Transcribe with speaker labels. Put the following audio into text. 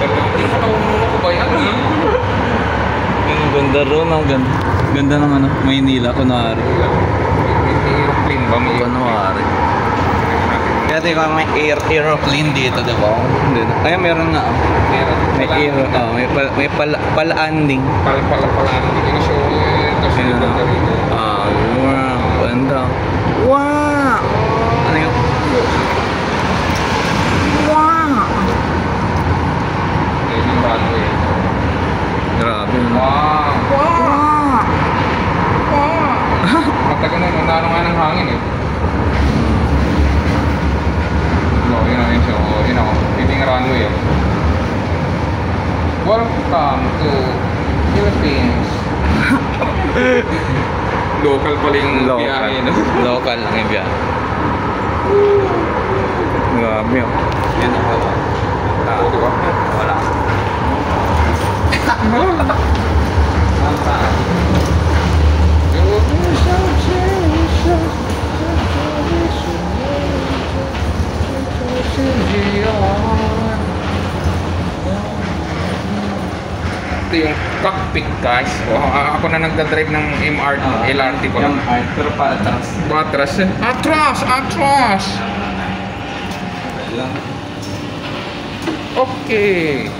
Speaker 1: Hindi ko ko ba yan?
Speaker 2: Ang ganda ron, ang ganda. Ganda ng ano, Maynila, kunwari.
Speaker 1: May aeroplane ba? May
Speaker 2: Kunwari. Kaya tingnan ko may aeroplane dito, di ba? Ay, meron nga. May pala-anding.
Speaker 1: Pala-pala. Hindi ko show yun. Tapos yung ganda rito.
Speaker 2: Wow. Ganda. Wow! Ano yun? Wow!
Speaker 1: Ayun yung runway.
Speaker 2: Grabe.
Speaker 1: Wow!
Speaker 2: Wow!
Speaker 1: Matagal na, nandano nga ng hangin eh. So, yun ang show. Yun ako. Ito yung runway eh. Welcome to Philippines. Local pala yung biyahe, no?
Speaker 2: Local lang yung biyahe. Grabe oh.
Speaker 1: Yan ako. Tao, di ba?
Speaker 2: Wala.
Speaker 1: Ito yung cockpit, guys. Ako na nagdadrive ng MRT, LRT ko lang.
Speaker 2: Pero pa atras.
Speaker 1: Atras eh. Atras! Okay.